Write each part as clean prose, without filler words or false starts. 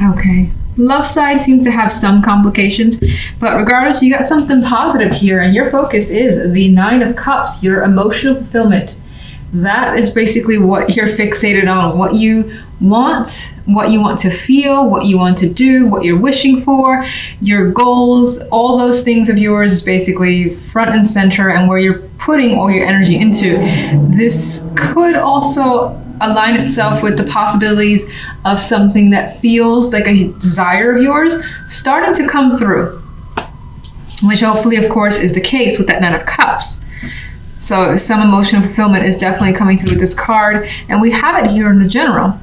Okay. Love side seems to have some complications, but regardless, you got something positive here, and your focus is the Nine of Cups, your emotional fulfillment. That is basically what you're fixated on, what you want to feel, what you want to do, what you're wishing for, your goals, all those things of yours is basically front and center, and where you're putting all your energy into. This could also align itself with the possibilities of something that feels like a desire of yours starting to come through, which hopefully, of course, is the case with that Nine of Cups. So some emotional fulfillment is definitely coming through with this card, and we have it here in the general.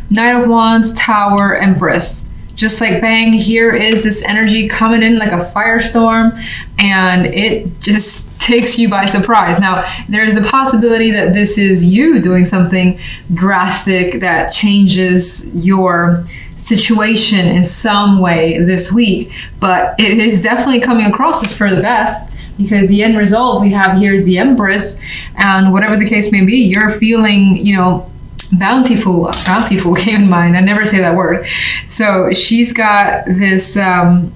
Knight of Wands, Tower, Empress. Just like bang, here is this energy coming in like a firestorm, and it just takes you by surprise. Now, there's the possibility that this is you doing something drastic that changes your situation in some way this week, but it is definitely coming across as for the best, because the end result we have here is the Empress, and whatever the case may be, you're feeling, bountiful came in mind. I never say that word. So she's got this, I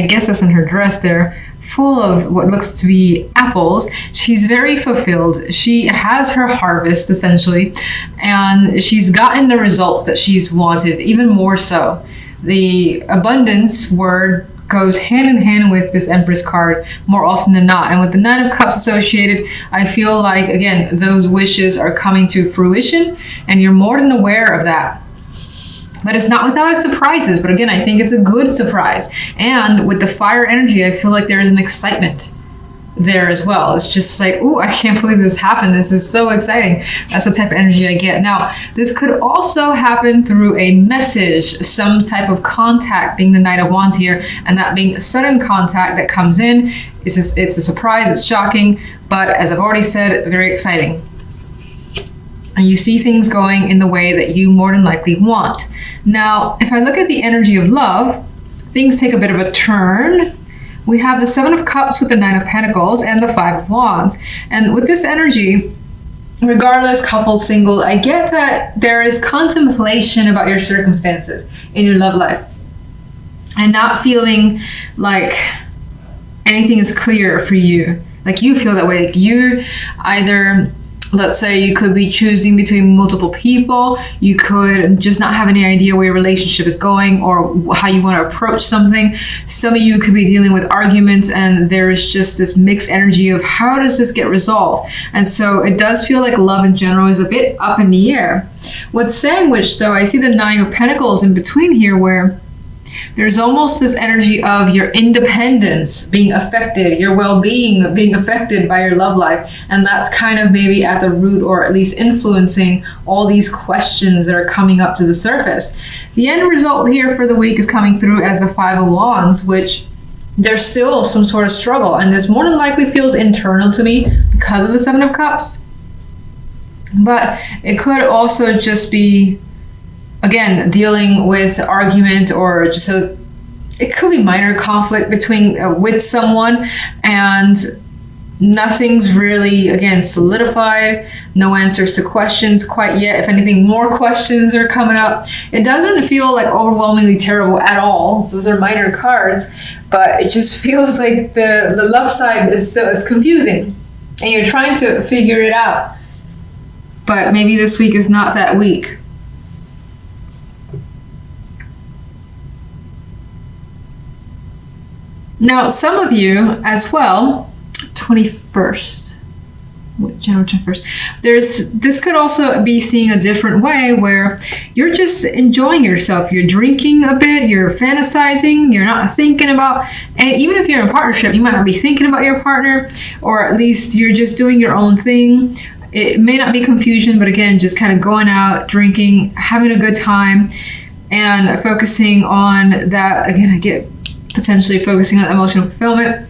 guess that's in her dress there, full of what looks to be apples. She's very fulfilled. She has her harvest essentially, and she's gotten the results that she's wanted, even more so. The abundance word goes hand in hand with this Empress card more often than not. And with the Nine of Cups associated, I feel like, again, those wishes are coming to fruition, and you're more than aware of that. But it's not without its surprises. But again, I think it's a good surprise. And with the fire energy, I feel like there is an excitement there as well. It's just like, ooh, I can't believe this happened. This is so exciting. That's the type of energy I get. Now, this could also happen through a message, some type of contact, being the Knight of Wands here, and that being a sudden contact that comes in. It's a surprise, it's shocking, but as I've already said, very exciting. And you see things going in the way that you more than likely want. Now, if I look at the energy of love, things take a bit of a turn. We have the Seven of Cups with the Nine of Pentacles and the Five of Wands. And with this energy, regardless, coupled, single, I get that there is contemplation about your circumstances in your love life, and not feeling like anything is clear for you. Like you feel that way. Like you either, let's say you could be choosing between multiple people. You could just not have any idea where your relationship is going or how you want to approach something. Some of you could be dealing with arguments, and there is just this mixed energy of how does this get resolved? And so it does feel like love in general is a bit up in the air. With Sandwich, though, I see the Nine of Pentacles in between here, where there's almost this energy of your independence being affected, your well-being being affected by your love life. And that's kind of maybe at the root, or at least influencing all these questions that are coming up to the surface. The end result here for the week is coming through as the Five of Wands, which there's still some sort of struggle. And this more than likely feels internal to me because of the Seven of Cups. But it could also just be, again, dealing with argument, or just it could be minor conflict between with someone, and nothing's really, again, solidified. No answers to questions quite yet. If anything, more questions are coming up. It doesn't feel like overwhelmingly terrible at all. Those are minor cards, but it just feels like the love side is confusing, and you're trying to figure it out. But maybe this week is not that week. Now, some of you as well, 21st, January 21st, this could also be seeing a different way, where you're just enjoying yourself. You're drinking a bit, you're fantasizing, you're not thinking about, and even if you're in a partnership, you might not be thinking about your partner, or at least you're just doing your own thing. It may not be confusion, but again, just kind of going out, drinking, having a good time, and focusing on that. Again, I get potentially focusing on emotional fulfillment.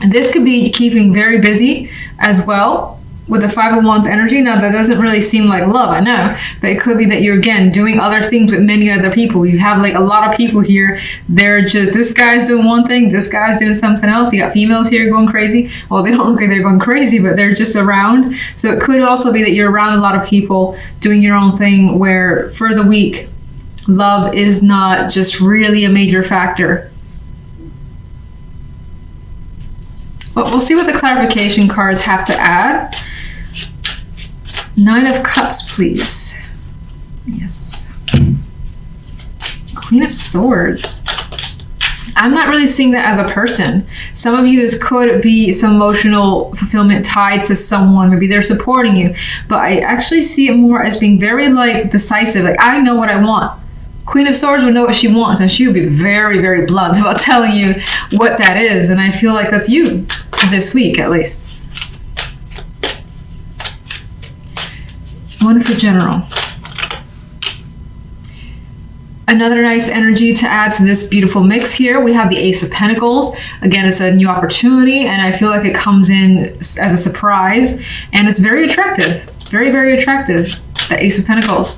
And this could be keeping very busy as well with the Five of Wands energy. Now, that doesn't really seem like love, I know, but it could be that you're, again, doing other things with many other people. You have like a lot of people here. They're just, this guy's doing one thing, this guy's doing something else. You got females here going crazy. Well, they don't look like they're going crazy, but they're just around. So it could also be that you're around a lot of people doing your own thing, where for the week, love is not just really a major factor. But we'll see what the clarification cards have to add. 9 of Cups, please. Yes. Queen of Swords. I'm not really seeing that as a person. Some of you, this could be some emotional fulfillment tied to someone. Maybe they're supporting you. But I actually see it more as being very like decisive. Like, I know what I want. Queen of Swords would know what she wants, and she would be very, very blunt about telling you what that is. And I feel like that's you this week, at least. 1 for general. Another nice energy to add to this beautiful mix here. We have the Ace of Pentacles. Again, it's a new opportunity, and I feel like it comes in as a surprise, and it's very attractive. Very, very attractive, the Ace of Pentacles.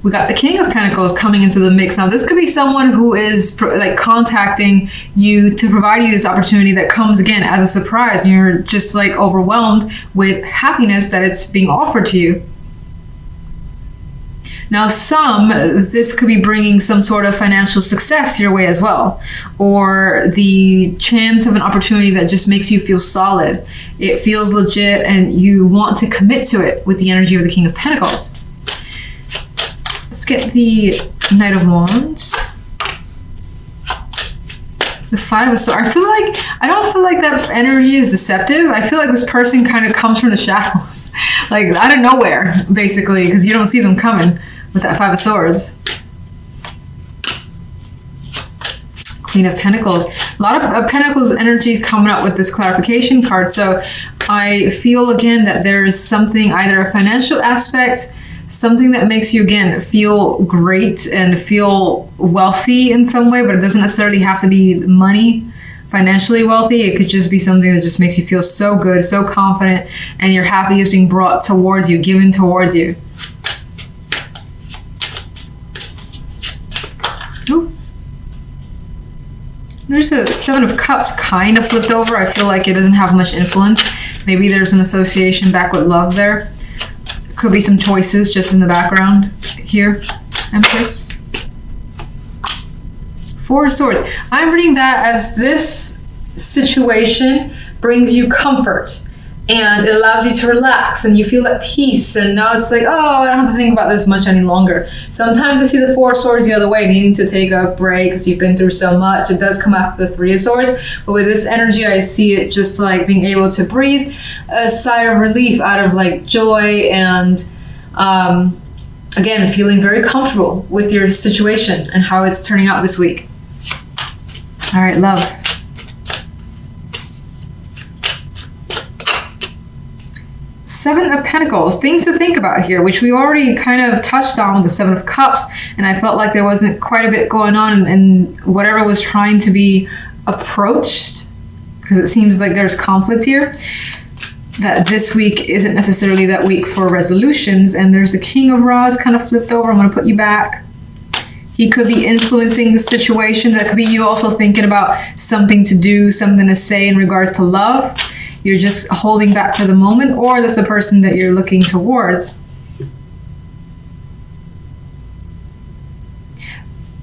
We got the King of Pentacles coming into the mix. Now, this could be someone who is like contacting you to provide you this opportunity that comes again as a surprise, and you're just like overwhelmed with happiness that it's being offered to you. Now, this could be bringing some sort of financial success your way as well, or the chance of an opportunity that just makes you feel solid. It feels legit, and you want to commit to it with the energy of the King of Pentacles. Let's get the Knight of Wands. The 5 of Swords. I don't feel like that energy is deceptive. I feel like this person kind of comes from the shadows, like out of nowhere, basically, because you don't see them coming with that 5 of Swords. Queen of Pentacles. A lot of Pentacles energy coming up with this clarification card. So I feel again that there is something, either a financial aspect, something that makes you, again, feel great and feel wealthy in some way, but it doesn't necessarily have to be money, financially wealthy. It could just be something that just makes you feel so good, so confident, and your happy is being brought towards you, given towards you. Ooh. There's a 7 of Cups kind of flipped over. I feel like it doesn't have much influence. Maybe there's an association back with love there. Could be some choices just in the background here. Empress. 4 of Swords. I'm reading that as this situation brings you comfort, and it allows you to relax, and you feel at peace, and now it's like, oh, I don't have to think about this much any longer. Sometimes I see the 4 of Swords the other way, needing to take a break because you've been through so much. It does come after the 3 of Swords, but with this energy, I see it just like being able to breathe a sigh of relief out of like joy, and again, feeling very comfortable with your situation and how it's turning out this week. All right, love. Seven of Pentacles, things to think about here, which we already kind of touched on with the 7 of Cups, and I felt like there wasn't quite a bit going on in whatever was trying to be approached, because it seems like there's conflict here, that this week isn't necessarily that week for resolutions. And there's the King of Rods kind of flipped over. I'm going to put you back. He could be influencing the situation. That could be you also thinking about something to do, something to say in regards to love. You're just holding back for the moment, or that's the person that you're looking towards.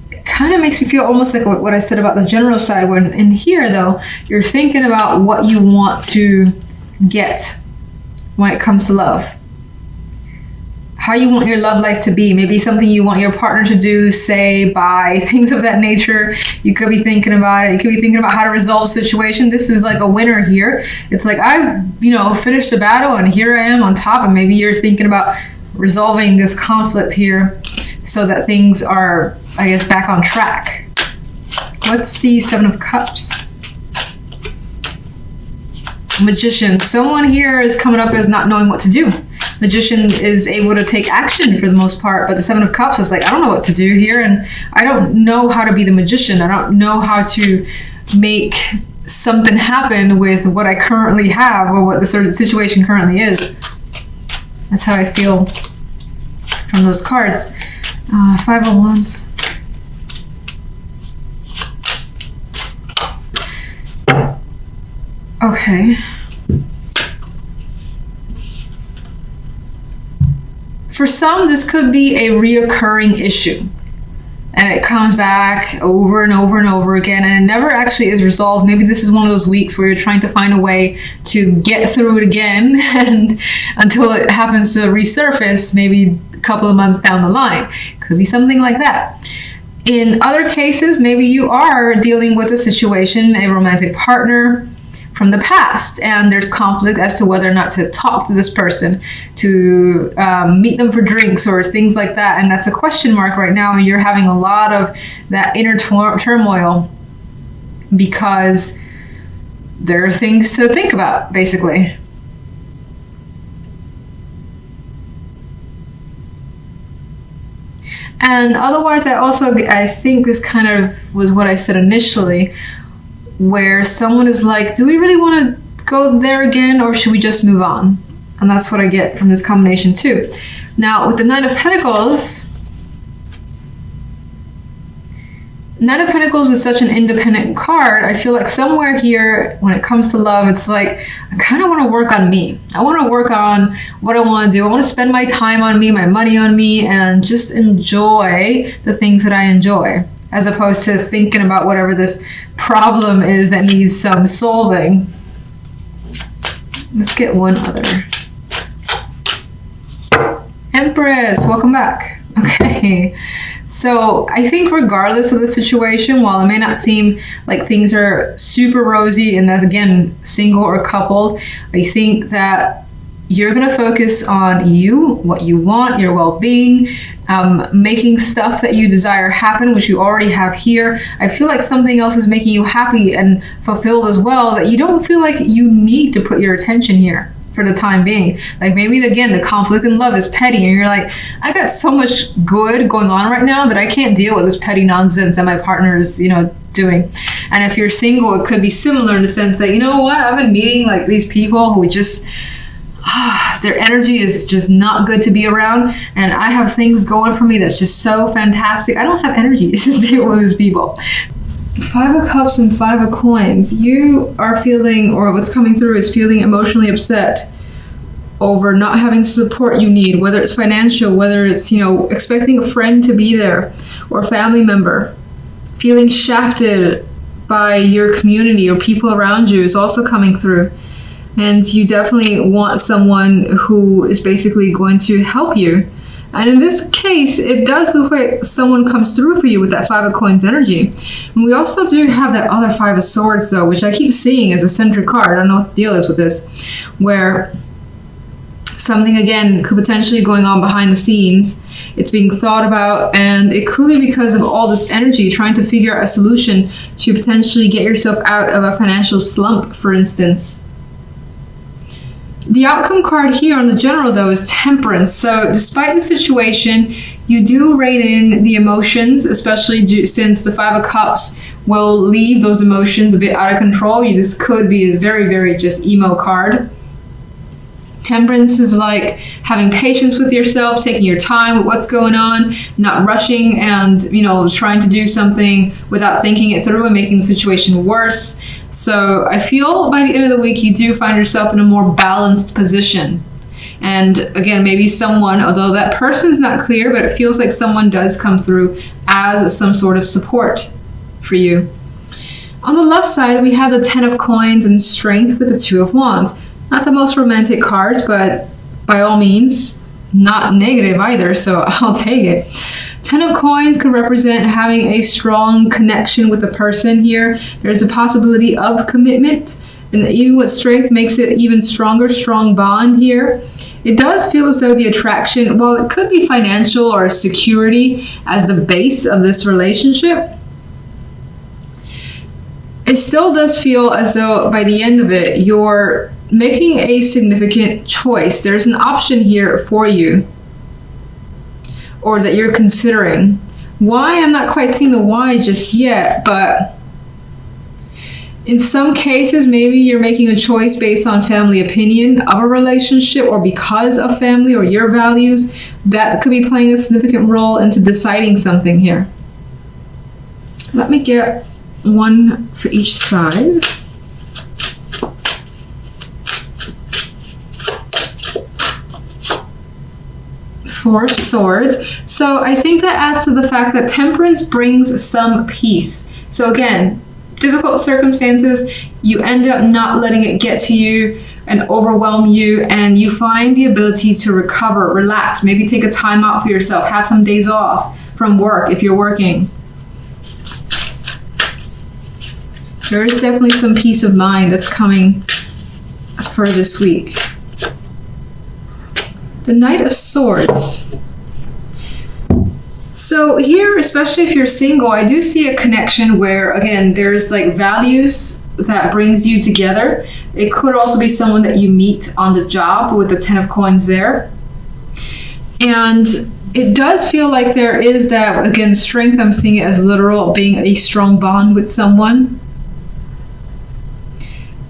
It kind of makes me feel almost like what I said about the general side, when in here, though, you're thinking about what you want to get when it comes to love. How you want your love life to be. Maybe something you want your partner to do, say, buy, things of that nature. You could be thinking about it. You could be thinking about how to resolve a situation. This is like a winner here. It's like, I've, finished the battle, and here I am on top. And maybe you're thinking about resolving this conflict here so that things are, I guess, back on track. What's the 7 of Cups? Magician. Someone here is coming up as not knowing what to do. Magician is able to take action for the most part, but the 7 of Cups is like, I don't know what to do here, and I don't know how to be the magician. I don't know how to make something happen with what I currently have, or what the sort of situation currently is. That's how I feel from those cards. 5 of Wands. Okay. For some, this could be a reoccurring issue. And it comes back over and over and over again, and it never actually is resolved. Maybe this is one of those weeks where you're trying to find a way to get through it again, and until it happens to resurface maybe a couple of months down the line. Could be something like that. In other cases, maybe you are dealing with a situation, a romantic partner from the past, and there's conflict as to whether or not to talk to this person, to meet them for drinks or things like that, and that's a question mark right now, and you're having a lot of that inner turmoil because there are things to think about, basically. And otherwise, I think this kind of was what I said initially, where someone is like, do we really want to go there again, or should we just move on? And that's what I get from this combination too. Now, with the Nine of Pentacles is such an independent card. I feel like somewhere here, when it comes to love, it's like, I kind of want to work on me. I want to work on what I want to do. I want to spend my time on me, my money on me, and just enjoy the things that I enjoy, as opposed to thinking about whatever this problem is that needs some solving. Let's get one other. Empress, welcome back. Okay, so I think regardless of the situation, while it may not seem like things are super rosy, and that's again single or coupled, I think that you're going to focus on you, what you want, your well-being, making stuff that you desire happen, which you already have here. I feel like something else is making you happy and fulfilled as well, that you don't feel like you need to put your attention here for the time being. Like maybe, again, the conflict in love is petty, and you're like, I got so much good going on right now that I can't deal with this petty nonsense that my partner is, doing. And if you're single, it could be similar in the sense that, you know what, I've been meeting like these people who just... their energy is just not good to be around, and I have things going for me that's just so fantastic. I don't have energy to deal with these people. Five of Cups and Five of Coins. You are feeling, or what's coming through is feeling emotionally upset over not having the support you need, whether it's financial, whether it's, expecting a friend to be there or a family member. Feeling shafted by your community or people around you is also coming through. And you definitely want someone who is basically going to help you. And in this case, it does look like someone comes through for you with that Five of Coins energy. And we also do have that other Five of Swords, though, which I keep seeing as a centric card. I don't know what the deal is with this. Where something, again, could potentially going on behind the scenes. It's being thought about, and it could be because of all this energy, trying to figure out a solution to potentially get yourself out of a financial slump, for instance. The outcome card here on the general, though, is Temperance. So despite the situation, you do rein in the emotions, especially since the Five of Cups will leave those emotions a bit out of control. This could be a very, very just emo card. Temperance is like having patience with yourself, taking your time with what's going on, not rushing and, trying to do something without thinking it through and making the situation worse. So I feel by the end of the week, you do find yourself in a more balanced position. And again, maybe someone, although that person's not clear, but it feels like someone does come through as some sort of support for you. On the left side, we have the Ten of Coins and Strength with the Two of Wands. Not the most romantic cards, but by all means, not negative either, so I'll take it. Ten of Coins could represent having a strong connection with a person here. There's a possibility of commitment, and even with Strength makes it even stronger, strong bond here. It does feel as though the attraction, while it could be financial or security as the base of this relationship, it still does feel as though by the end of it, you're making a significant choice. There's an option here for you, or that you're considering. Why? I'm not quite seeing the why just yet, but in some cases, maybe you're making a choice based on family opinion of a relationship, or because of family or your values. That could be playing a significant role into deciding something here. Let me get one for each side. Four of Swords. So I think that adds to the fact that Temperance brings some peace. So again, difficult circumstances, you end up not letting it get to you and overwhelm you, and you find the ability to recover, relax, maybe take a time out for yourself, have some days off from work if you're working. There is definitely some peace of mind that's coming for this week. The Knight of Swords. So here, especially if you're single, I do see a connection where, again, there's like values that brings you together. It could also be someone that you meet on the job with the 10 of Coins there. And it does feel like there is that, again, strength. I'm seeing it as literal, being a strong bond with someone.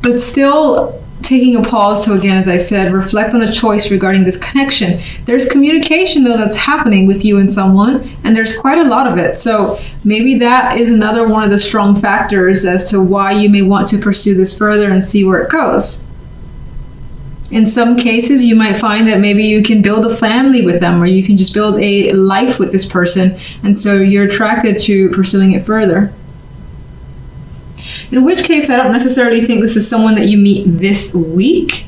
But still taking a pause to, again, as I said, reflect on a choice regarding this connection. There's communication, though, that's happening with you and someone, and there's quite a lot of it. So maybe that is another one of the strong factors as to why you may want to pursue this further and see where it goes. In some cases, you might find that maybe you can build a family with them, or you can just build a life with this person, and so you're attracted to pursuing it further. In which case, I don't necessarily think this is someone that you meet this week.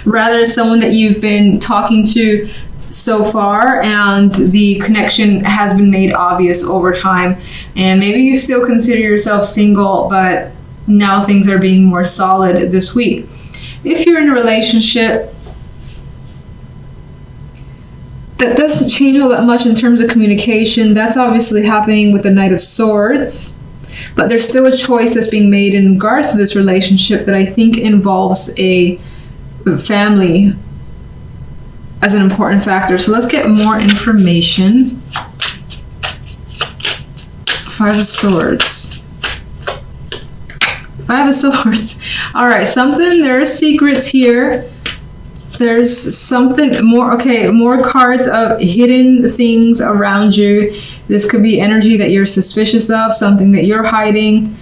Rather, someone that you've been talking to so far, and the connection has been made obvious over time. And maybe you still consider yourself single, but now things are being more solid this week. If you're in a relationship, that doesn't change all that much in terms of communication. That's obviously happening with the Knight of Swords. But there's still a choice that's being made in regards to this relationship that I think involves a family as an important factor. So let's get more information. Five of Swords. Five of Swords. All right, there are secrets here. There's something more, okay, more cards of hidden things around you. This could be energy that you're suspicious of, something that you're hiding.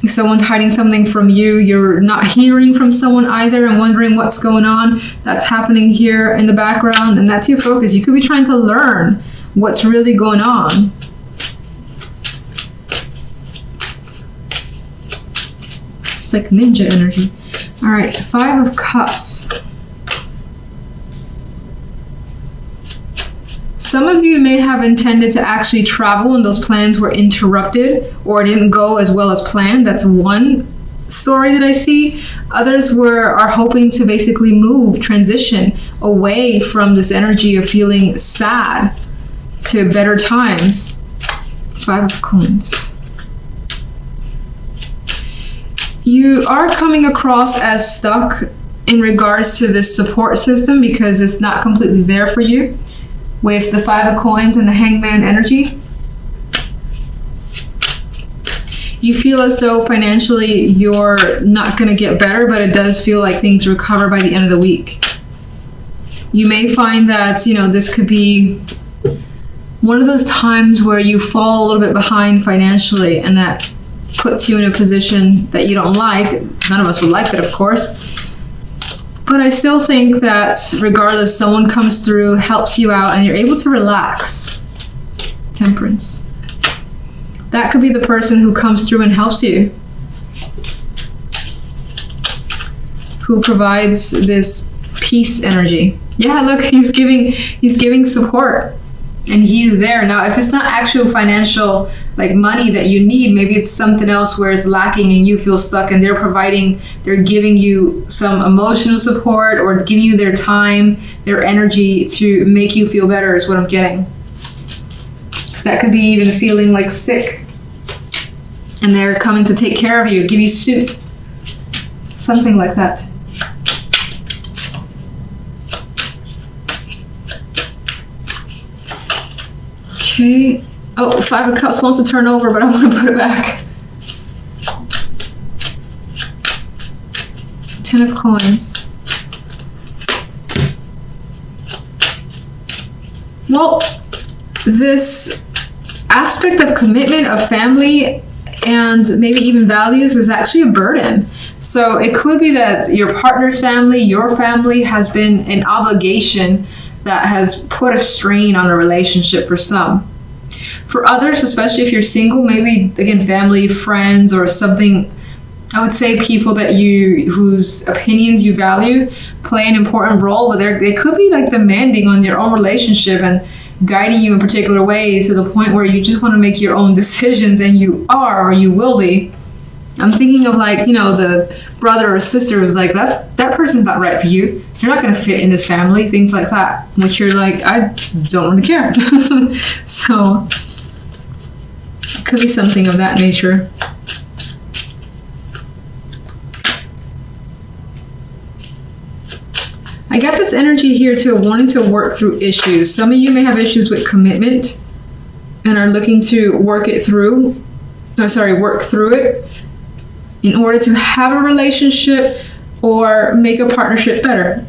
Someone's hiding something from you. You're not hearing from someone either and wondering what's going on. That's happening here in the background, and that's your focus. You could be trying to learn what's really going on. It's like ninja energy. All right, Five of Cups. Some of you may have intended to actually travel and those plans were interrupted or didn't go as well as planned. That's one story that I see. Others are hoping to basically transition away from this energy of feeling sad to better times. Five of Coins. You are coming across as stuck in regards to this support system because it's not completely there for you with the Five of Coins and the Hangman energy. You feel as though financially you're not going to get better, but it does feel like things recover by the end of the week. You may find that, this could be one of those times where you fall a little bit behind financially, and that puts you in a position that you don't like. None of us would like that, of course. But I still think that regardless, someone comes through, helps you out, and you're able to relax. Temperance. That could be the person who comes through and helps you. Who provides this peace energy. Yeah, look, he's giving support. And he's there. Now, if it's not actual financial, like money that you need, maybe it's something else where it's lacking and you feel stuck, and they're giving you some emotional support or giving you their time, their energy to make you feel better is what I'm getting. So that could be even feeling like sick, and they're coming to take care of you, give you soup, something like that. Okay. Oh, Five of Cups wants to turn over, but I want to put it back. 10 of Coins. Well, this aspect of commitment, of family, and maybe even values is actually a burden. So it could be that your partner's family, your family has been an obligation that has put a strain on a relationship for some. For others, especially if you're single, maybe again family, friends, or something, I would say people that whose opinions you value play an important role, but they could be like demanding on your own relationship and guiding you in particular ways to the point where you just want to make your own decisions, and you are, or you will be. I'm thinking of like, the brother or sister who's like, that person's not right for you. You're not going to fit in this family, things like that, which you're like, I don't really care. So it could be something of that nature. I got this energy here too, wanting to work through issues. Some of you may have issues with commitment and are looking to work through it in order to have a relationship or make a partnership better.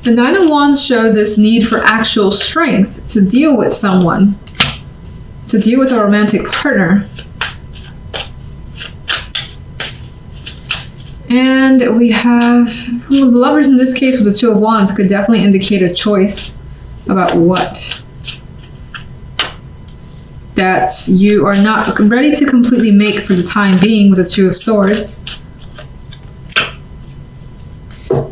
The Nine of Wands showed this need for actual strength to deal with someone, to deal with a romantic partner. And we have the Lovers in this case with the Two of Wands could definitely indicate a choice about what that you are not ready to completely make for the time being with the Two of Swords.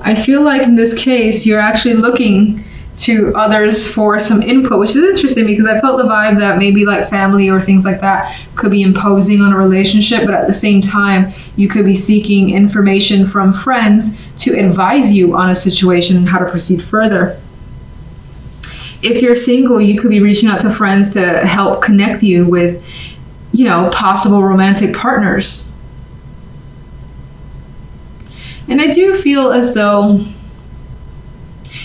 I feel like in this case, you're actually looking to others for some input, which is interesting because I felt the vibe that maybe like family or things like that could be imposing on a relationship, but at the same time, you could be seeking information from friends to advise you on a situation and how to proceed further. If you're single, you could be reaching out to friends to help connect you with, possible romantic partners. And I do feel as though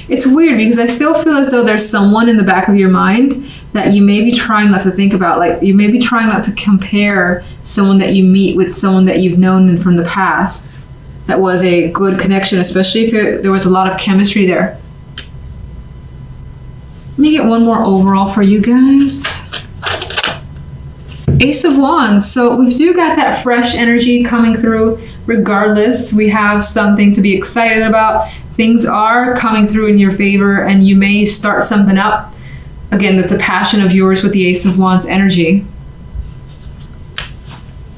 it's weird because I still feel as though there's someone in the back of your mind that you may be trying not to think about. Like you may be trying not to compare someone that you meet with someone that you've known from the past that was a good connection, especially if there was a lot of chemistry there. Let me get one more overall for you guys. Ace of Wands. So we do got that fresh energy coming through. Regardless, we have something to be excited about. Things are coming through in your favor, and you may start something up. Again, that's a passion of yours with the Ace of Wands energy.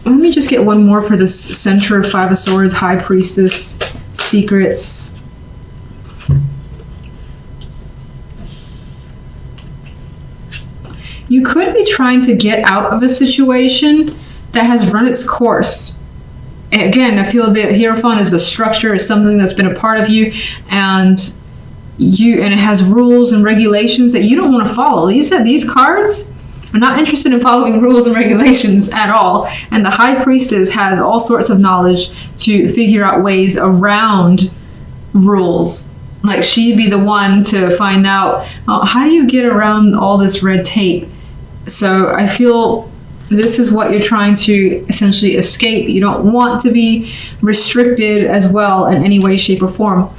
Let me just get one more for this center, Five of Swords, High Priestess, secrets. You could be trying to get out of a situation that has run its course. Again, I feel that Hierophant is a structure, is something that's been a part of you, and it has rules and regulations that you don't want to follow. These cards are not interested in following rules and regulations at all. And the High Priestess has all sorts of knowledge to figure out ways around rules. Like she'd be the one to find out, how do you get around all this red tape? So I feel this is what you're trying to essentially escape. You don't want to be restricted as well in any way, shape, or form.